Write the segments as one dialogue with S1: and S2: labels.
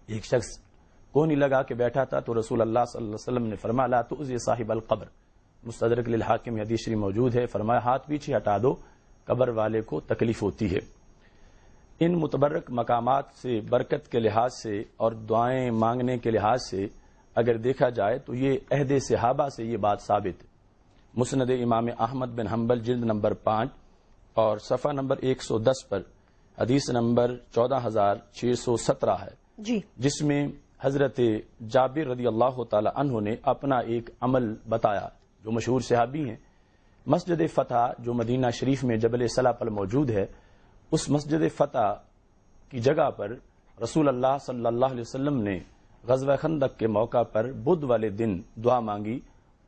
S1: ایک شخص کونی لگا کے بیٹھا تھا تو رسول اللہ صلی اللہ علیہ وسلم نے فرمایا لا تؤذی صاحب القبر، مستدرک للحاکم حدیث شریف موجود ہے، فرمایا ہاتھ پیچھے ہٹا دو، قبر والے کو تکلیف ہوتی ہے۔ ان متبرک مقامات سے برکت کے لحاظ سے اور دعائیں مانگنے کے لحاظ سے اگر دیکھا جائے تو یہ عہد صحابہ سے یہ بات ثابت ہے۔ مسند امام احمد بن حنبل جلد نمبر 5 اور صفحہ نمبر 110 پر حدیث نمبر 14617 ہے
S2: جی،
S1: جس میں حضرت جابر رضی اللہ تعالی عنہ نے اپنا ایک عمل بتایا، جو مشہور صحابی ہیں۔ مسجد فتح جو مدینہ شریف میں جبل صلا پر موجود ہے، اس مسجد فتح کی جگہ پر رسول اللہ صلی اللہ علیہ وسلم نے غزوہ خندق کے موقع پر بدھ والے دن دعا مانگی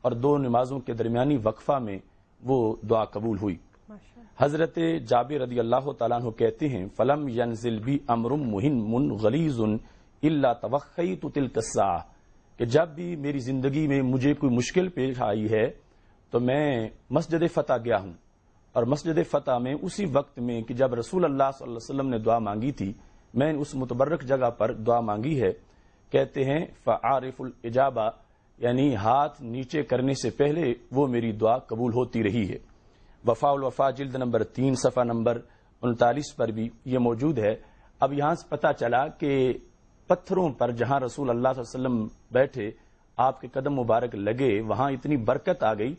S1: اور 2 نمازوں کے درمیانی وقفہ میں وہ دعا قبول ہوئی۔ حضرت جابر رضی اللہ تعالیٰ عنہ کہتے ہیں فلم ینزل بی امر مہم غلیظ الا توخیت تلک الساعہ، کہ جب بھی میری زندگی میں مجھے کوئی مشکل پیش آئی ہے تو میں مسجد فتح گیا ہوں، اور مسجد فتح میں اسی وقت میں کہ جب رسول اللہ صلی اللہ علیہ وسلم نے دعا مانگی تھی میں نے اس متبرک جگہ پر دعا مانگی ہے۔ کہتے ہیں فعارف الاجابہ، یعنی ہاتھ نیچے کرنے سے پہلے وہ میری دعا قبول ہوتی رہی ہے۔ وفاء الوفا جلد نمبر 3 صفحہ نمبر 39 پر بھی یہ موجود ہے۔ اب یہاں سے پتہ چلا کہ پتھروں پر جہاں رسول اللہ صلی اللہ علیہ وسلم بیٹھے آپ کے قدم مبارک لگے وہاں اتنی برکت آ گئی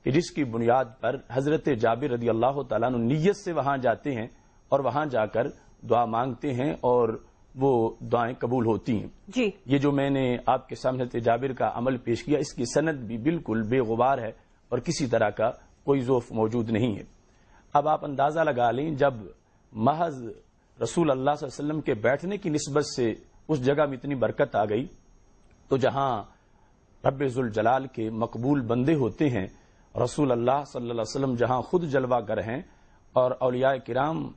S1: کہ جس کی بنیاد پر حضرت جابر رضی اللہ تعالیٰ عنہ نیت سے وہاں جاتے ہیں اور وہاں جا کر دعا مانگتے ہیں اور وہ دعائیں قبول ہوتی ہیں۔
S2: جی،
S1: یہ جو میں نے آپ کے سامنے حضرت جابر کا عمل پیش کیا اس کی سند بھی بالکل بے غبار ہے اور کسی طرح کا کوئی ضعف موجود نہیں ہے۔ اب آپ اندازہ لگا لیں جب محض رسول اللہ صلی اللہ علیہ وسلم کے بیٹھنے کی نسبت سے اس جگہ میں اتنی برکت آ گئی تو جہاں رب ذوالجلال کے مقبول بندے ہوتے ہیں، رسول اللہ صلی اللہ علیہ وسلم جہاں خود جلوہ گر ہیں اور اولیاء کرام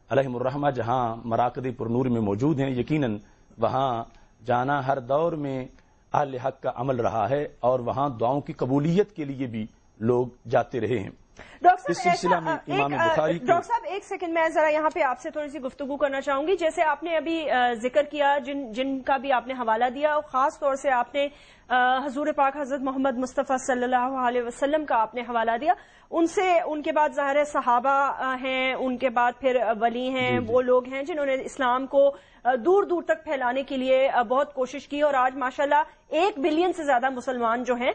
S1: علیہم الرحمہ جہاں مراقد پرنور میں موجود ہیں، یقیناً وہاں جانا ہر دور میں اہل حق کا عمل رہا ہے اور وہاں دعاؤں کی قبولیت کے لیے بھی لوگ جاتے رہے ہیں۔
S2: ڈاکٹر
S1: اس سلسلہ میں امام بخاری کی
S2: ڈاکٹر صاحب ایک سیکنڈ میں ذرا یہاں پہ آپ سے تھوڑی سی گفتگو کرنا چاہوں گی۔ جیسے آپ نے ابھی ذکر کیا جن کا بھی آپ نے حوالہ دیا، اور خاص طور سے آپ نے حضور پاک حضرت محمد مصطفیٰ صلی اللہ علیہ وسلم کا آپ نے حوالہ دیا، ان کے بعد ظاہر صحابہ ہیں، ان کے بعد پھر ولی ہیں، وہ لوگ ہیں جنہوں نے اسلام کو دور دور تک پھیلانے کے لیے بہت کوشش کی، اور آج ماشاءاللہ 1 بلین سے زیادہ مسلمان جو ہیں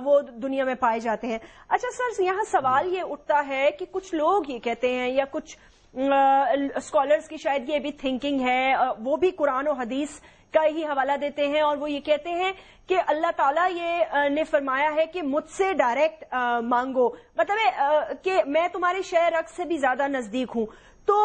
S2: وہ دنیا میں پائے جاتے ہیں۔ اچھا سر، یہاں سوال یہ اٹھتا ہے کہ کچھ لوگ یہ کہتے ہیں یا کچھ اسکالرز کی شاید یہ بھی تھنکنگ ہے، وہ بھی قرآن و حدیث کا ہی حوالہ دیتے ہیں، اور وہ یہ کہتے ہیں کہ اللہ تعالیٰ یہ نے فرمایا ہے کہ مجھ سے ڈائریکٹ مانگو، مطلب کہ میں تمہارے شے رگ سے بھی زیادہ نزدیک ہوں، تو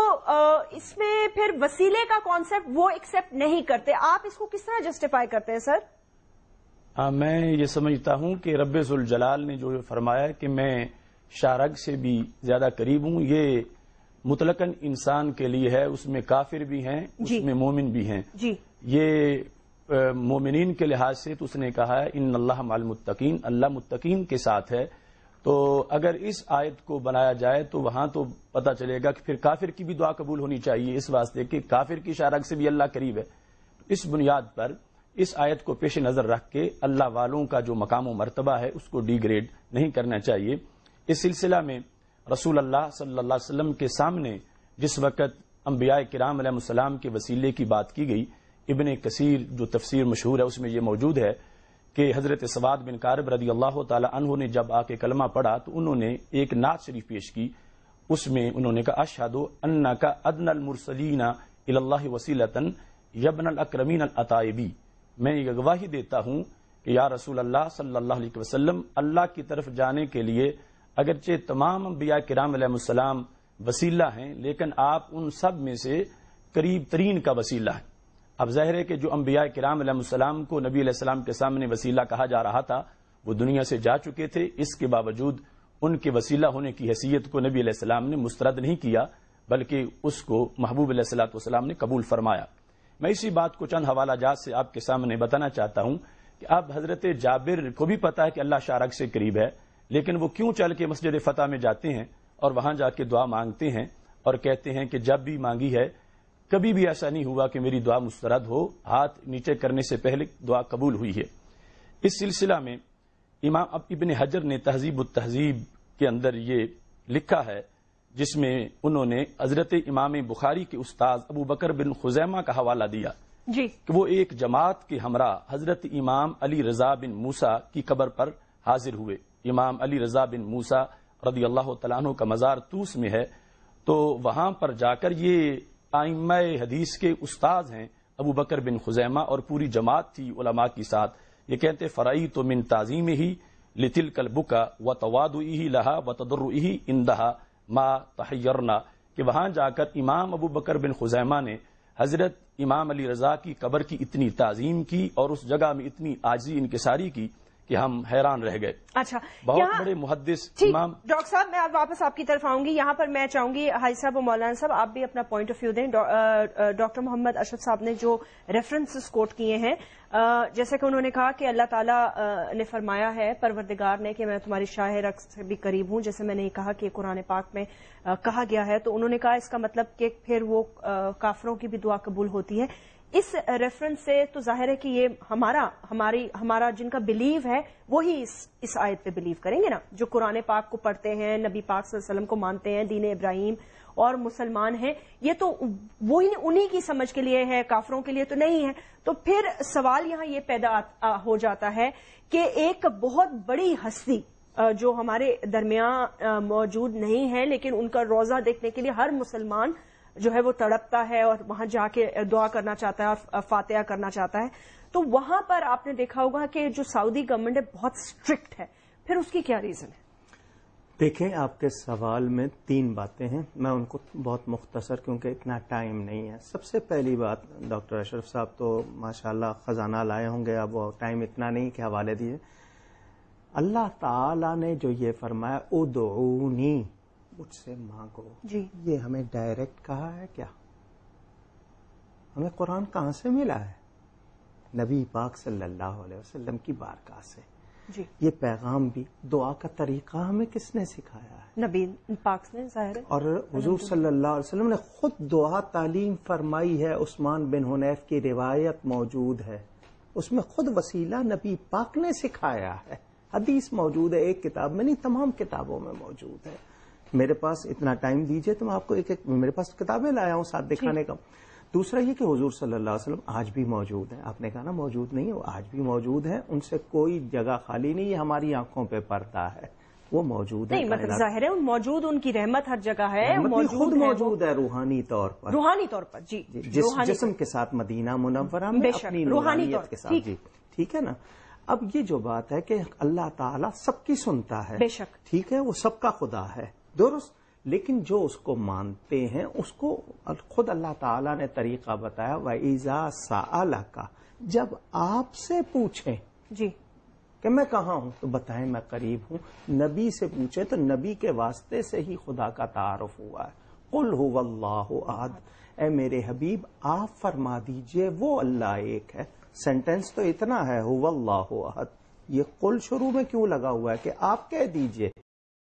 S2: اس میں پھر وسیلے کا کانسیپٹ وہ ایکسپٹ نہیں کرتے۔ آپ اس کو کس طرح جسٹیفائی کرتے ہیں سر؟
S1: میں یہ سمجھتا ہوں کہ رب ذوالجلال نے جو فرمایا ہے کہ میں شارگ سے بھی زیادہ قریب ہوں، یہ مطلقاً انسان کے لیے ہے، اس میں کافر بھی ہیں، اس میں مومن بھی ہیں۔
S2: جی،
S1: یہ مومنین کے لحاظ سے تو اس نے کہا ہے ان اللہ مع المتقین، اللہ متقین کے ساتھ ہے، تو اگر اس آیت کو بنایا جائے تو وہاں تو پتہ چلے گا کہ پھر کافر کی بھی دعا قبول ہونی چاہیے، اس واسطے کہ کافر کی شارگ سے بھی اللہ قریب ہے۔ اس بنیاد پر اس آیت کو پیش نظر رکھ کے اللہ والوں کا جو مقام و مرتبہ ہے اس کو ڈی گریڈ نہیں کرنا چاہیے۔ اس سلسلہ میں رسول اللہ صلی اللہ علیہ وسلم کے سامنے جس وقت انبیاء کرام علیہ السلام کے وسیلے کی بات کی گئی، ابن کثیر جو تفسیر مشہور ہے اس میں یہ موجود ہے کہ حضرت سواد بن کارب رضی اللہ تعالی عنہ نے جب آ کے کلمہ پڑھا تو انہوں نے ایک نعت شریف پیش کی، اس میں انہوں نے کہا اشہد انک ادنی المرسلین الی اللہ وسیلۃ یبن الاکرمین العطائبی، میں یہ گواہی دیتا ہوں کہ یا رسول اللہ صلی اللہ علیہ وسلم اللہ کی طرف جانے کے لیے اگرچہ تمام انبیاء کرام علیہ السلام وسیلہ ہیں لیکن آپ ان سب میں سے قریب ترین کا وسیلہ ہے۔ اب ظاہر ہے کہ جو انبیاء کرام علیہ السلام کو نبی علیہ السلام کے سامنے وسیلہ کہا جا رہا تھا وہ دنیا سے جا چکے تھے، اس کے باوجود ان کے وسیلہ ہونے کی حیثیت کو نبی علیہ السلام نے مسترد نہیں کیا بلکہ اس کو محبوب علیہ السلام نے قبول فرمایا۔ میں اسی بات کو چند حوالہ جات سے آپ کے سامنے بتانا چاہتا ہوں کہ اب حضرت جابر کو بھی پتا ہے کہ اللہ شارگ سے قریب ہے، لیکن وہ کیوں چل کے مسجد فتح میں جاتے ہیں اور وہاں جا کے دعا مانگتے ہیں اور کہتے ہیں کہ جب بھی مانگی ہے کبھی بھی ایسا نہیں ہوا کہ میری دعا مسترد ہو، ہاتھ نیچے کرنے سے پہلے دعا قبول ہوئی ہے۔ اس سلسلہ میں امام ابن حجر نے تہذیب التہذیب کے اندر یہ لکھا ہے، جس میں انہوں نے حضرت امام بخاری کے استاد ابو بکر بن خزیمہ کا حوالہ دیا
S2: جی
S1: کہ وہ ایک جماعت کے ہمراہ حضرت امام علی رضا بن موسیٰ کی قبر پر حاضر ہوئے۔ امام علی رضا بن موسیٰ رضی اللہ تعالیٰ عنہ کا مزار طوس میں ہے، تو وہاں پر جا کر یہ ائمہ حدیث کے استاد ہیں ابو بکر بن خزیمہ اور پوری جماعت تھی علماء کے ساتھ، یہ کہتے فرائی تو من تعظیم ہی لتل کلبکا و توادعی لہا و تضرعی اندہا ما تحیرنا، کہ وہاں جا کر امام ابو بکر بن خزیمہ نے حضرت امام علی رضا کی قبر کی اتنی تعظیم کی اور اس جگہ میں اتنی عاجزی انکساری کی کہ ہم حیران رہ گئے۔
S2: اچھا،
S1: بہت بڑے محدث امام۔
S2: ڈاکٹر صاحب میں واپس آپ کی طرف آؤں گی، یہاں پر میں چاہوں گی حاجی صاحب و مولانا صاحب آپ بھی اپنا پوائنٹ آف ویو دیں۔ ڈاکٹر محمد اشرف صاحب نے جو ریفرنسز کوٹ کیے ہیں، جیسے کہ انہوں نے کہا کہ اللہ تعالیٰ نے فرمایا ہے پروردگار نے کہ میں تمہاری شاہ رق سے بھی قریب ہوں، جیسے میں نے یہ کہا کہ قرآن پاک میں کہا گیا ہے، تو انہوں نے کہا اس کا مطلب کہ پھر وہ کافروں کی بھی دعا قبول ہوتی ہے۔ اس ریفرنس سے تو ظاہر ہے کہ یہ ہمارا جن کا بلیو ہے وہی اس آیت پہ بلیو کریں گے نا، جو قرآن پاک کو پڑھتے ہیں، نبی پاک صلی اللہ علیہ وسلم کو مانتے ہیں، دین ابراہیم اور مسلمان ہیں، یہ تو وہی انہی کی سمجھ کے لیے ہے، کافروں کے لیے تو نہیں ہے۔ تو پھر سوال یہاں یہ پیدا ہو جاتا ہے کہ ایک بہت بڑی ہستی جو ہمارے درمیان موجود نہیں ہے، لیکن ان کا روضہ دیکھنے کے لیے ہر مسلمان جو ہے وہ تڑپتا ہے اور وہاں جا کے دعا کرنا چاہتا ہے اور فاتحہ کرنا چاہتا ہے، تو وہاں پر آپ نے دیکھا ہوگا کہ جو سعودی گورنمنٹ ہے بہت اسٹرکٹ ہے، پھر اس کی کیا ریزن ہے؟
S3: دیکھیں، آپ کے سوال میں 3 باتیں ہیں، میں ان کو بہت مختصر کیونکہ اتنا ٹائم نہیں ہے۔ سب سے پہلی بات، ڈاکٹر اشرف صاحب تو ماشاءاللہ خزانہ لائے ہوں گے، اب وہ ٹائم اتنا نہیں کہ حوالے دیے۔ اللہ تعالی نے جو یہ فرمایا ادعونی، مجھ سے مانگو،
S2: جی،
S3: یہ ہمیں ڈائریکٹ کہا ہے کیا؟ ہمیں قرآن کہاں سے ملا ہے؟ نبی پاک صلی اللہ علیہ وسلم کی بارگاہ سے۔
S2: جی،
S3: یہ پیغام بھی دعا کا طریقہ ہمیں کس نے سکھایا ہے؟
S2: نبی پاک نے، ظاہر ہے،
S3: اور حضور صلی اللہ علیہ وسلم نے خود دعا تعلیم فرمائی ہے، عثمان بن حنیف کی روایت موجود ہے، اس میں خود وسیلہ نبی پاک نے سکھایا ہے، حدیث موجود ہے، ایک کتاب میں نہیں تمام کتابوں میں موجود ہے۔ میرے پاس اتنا ٹائم دیجئے تو میں آپ کو ایک میرے پاس کتابیں لایا ہوں ساتھ دکھانے کا۔ دوسرا یہ کہ حضور صلی اللہ علیہ وسلم آج بھی موجود ہیں، آپ نے کہا نا موجود نہیں ہے، وہ آج بھی موجود ہیں، ان سے کوئی جگہ خالی نہیں، یہ ہماری آنکھوں پہ پردہ ہے، وہ موجود ہے۔
S2: نہیں مطلب ظاہر ہے موجود، ان کی رحمت ہر جگہ ہے،
S3: خود موجود ہے روحانی طور پر،
S2: روحانی طور پر، جی،
S3: جسم کے ساتھ مدینہ منورہ میں اپنی روحانیت کے ساتھ، جی ٹھیک ہے نا۔ اب یہ جو بات ہے کہ اللہ تعالیٰ سب کی سنتا ہے،
S2: بے شک،
S3: ٹھیک ہے، وہ سب کا خدا ہے، درست، لیکن جو اس کو مانتے ہیں اس کو خود اللہ تعالیٰ نے طریقہ بتایا، وَإِذَا سَأَلَكَ، جب آپ سے پوچھیں
S2: جی
S3: کہ میں کہاں ہوں تو بتائیں میں قریب ہوں، نبی سے پوچھیں تو نبی کے واسطے سے ہی خدا کا تعارف ہوا ہے۔ قُلْ هُوَ اللَّهُ أَحَدٌ، اے میرے حبیب آپ فرما دیجئے وہ اللہ ایک ہے۔ سینٹنس تو اتنا ہے، هُوَ اللَّهُ أَحَدٌ، یہ قل شروع میں کیوں لگا ہوا ہے کہ آپ کہہ دیجئے